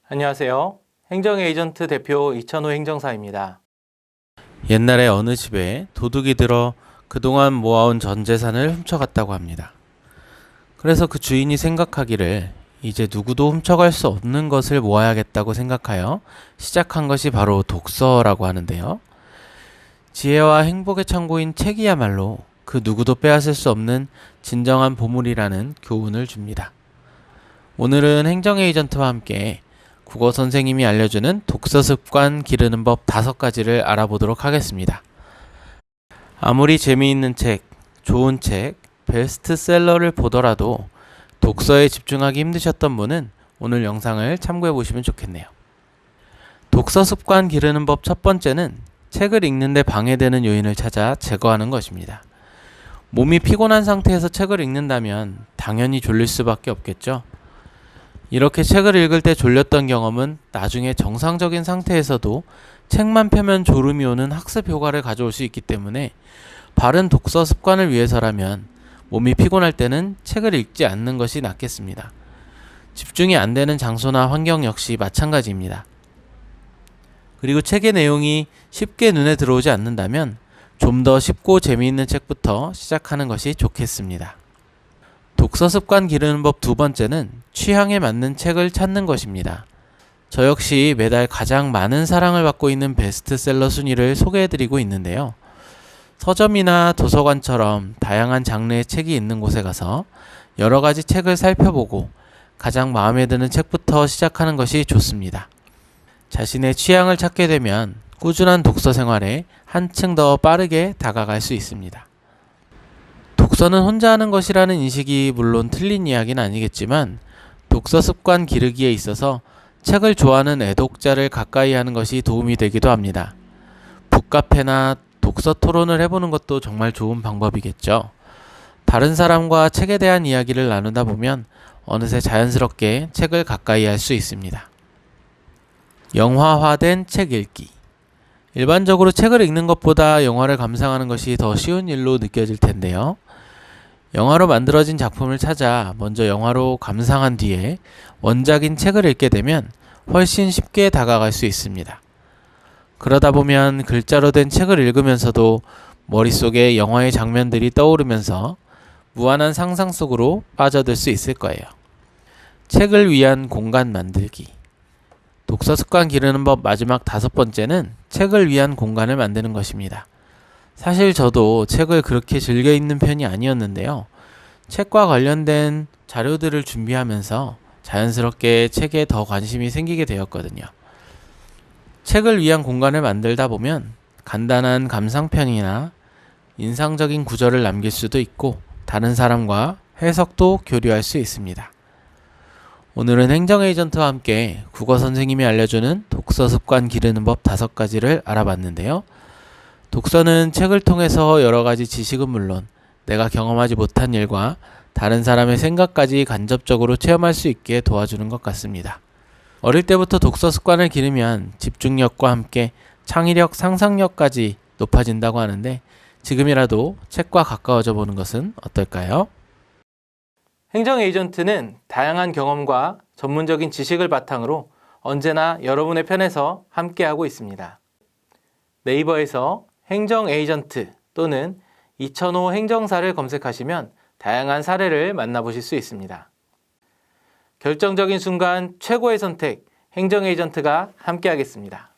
안녕하세요. 행정에이전트 대표 이천호 행정사입니다. 옛날에 어느 집에 도둑이 들어 그동안 모아온 전 재산을 훔쳐갔다고 합니다. 그래서 그 주인이 생각하기를 이제 누구도 훔쳐갈 수 없는 것을 모아야겠다고 생각하여 시작한 것이 바로 독서라고 하는데요. 지혜와 행복의 창고인 책이야말로 그 누구도 빼앗을 수 없는 진정한 보물이라는 교훈을 줍니다. 오늘은 행정에이전트와 함께 국어 선생님이 알려주는 독서 습관 기르는 법 5가지를 알아보도록 하겠습니다. 아무리 재미있는 책, 좋은 책, 베스트셀러를 보더라도 독서에 집중하기 힘드셨던 분은 오늘 영상을 참고해 보시면 좋겠네요. 독서 습관 기르는 법 첫 번째는 책을 읽는데 방해되는 요인을 찾아 제거하는 것입니다. 몸이 피곤한 상태에서 책을 읽는다면 당연히 졸릴 수밖에 없겠죠. 이렇게 책을 읽을 때 졸렸던 경험은 나중에 정상적인 상태에서도 책만 펴면 졸음이 오는 학습 효과를 가져올 수 있기 때문에 바른 독서 습관을 위해서라면 몸이 피곤할 때는 책을 읽지 않는 것이 낫겠습니다. 집중이 안 되는 장소나 환경 역시 마찬가지입니다. 그리고 책의 내용이 쉽게 눈에 들어오지 않는다면 좀 더 쉽고 재미있는 책부터 시작하는 것이 좋겠습니다. 독서 습관 기르는 법 2번째는 취향에 맞는 책을 찾는 것입니다. 저 역시 매달 가장 많은 사랑을 받고 있는 베스트셀러 순위를 소개해드리고 있는데요. 서점이나 도서관처럼 다양한 장르의 책이 있는 곳에 가서 여러 가지 책을 살펴보고 가장 마음에 드는 책부터 시작하는 것이 좋습니다. 자신의 취향을 찾게 되면 꾸준한 독서 생활에 한층 더 빠르게 다가갈 수 있습니다. 독서는 혼자 하는 것이라는 인식이 물론 틀린 이야기는 아니겠지만 독서 습관 기르기에 있어서 책을 좋아하는 애독자를 가까이 하는 것이 도움이 되기도 합니다. 북카페나 독서 토론을 해보는 것도 정말 좋은 방법이겠죠. 다른 사람과 책에 대한 이야기를 나누다 보면 어느새 자연스럽게 책을 가까이 할 수 있습니다. 영화화된 책 읽기. 일반적으로 책을 읽는 것보다 영화를 감상하는 것이 더 쉬운 일로 느껴질 텐데요. 영화로 만들어진 작품을 찾아 먼저 영화로 감상한 뒤에 원작인 책을 읽게 되면 훨씬 쉽게 다가갈 수 있습니다. 그러다 보면 글자로 된 책을 읽으면서도 머릿속에 영화의 장면들이 떠오르면서 무한한 상상 속으로 빠져들 수 있을 거예요. 책을 위한 공간 만들기. 독서 습관 기르는 법 마지막 5번째는 책을 위한 공간을 만드는 것입니다. 사실 저도 책을 그렇게 즐겨 읽는 편이 아니었는데요. 책과 관련된 자료들을 준비하면서 자연스럽게 책에 더 관심이 생기게 되었거든요. 책을 위한 공간을 만들다 보면 간단한 감상평이나 인상적인 구절을 남길 수도 있고 다른 사람과 해석도 교류할 수 있습니다. 오늘은 행정에이전트와 함께 국어 선생님이 알려주는 독서 습관 기르는 법 5가지를 알아봤는데요. 독서는 책을 통해서 여러 가지 지식은 물론 내가 경험하지 못한 일과 다른 사람의 생각까지 간접적으로 체험할 수 있게 도와주는 것 같습니다. 어릴 때부터 독서 습관을 기르면 집중력과 함께 창의력, 상상력까지 높아진다고 하는데 지금이라도 책과 가까워져 보는 것은 어떨까요? 행정에이전트는 다양한 경험과 전문적인 지식을 바탕으로 언제나 여러분의 편에서 함께하고 있습니다. 네이버에서 행정에이전트 또는 이천호 행정사를 검색하시면 다양한 사례를 만나보실 수 있습니다. 결정적인 순간 최고의 선택, 행정에이전트가 함께하겠습니다.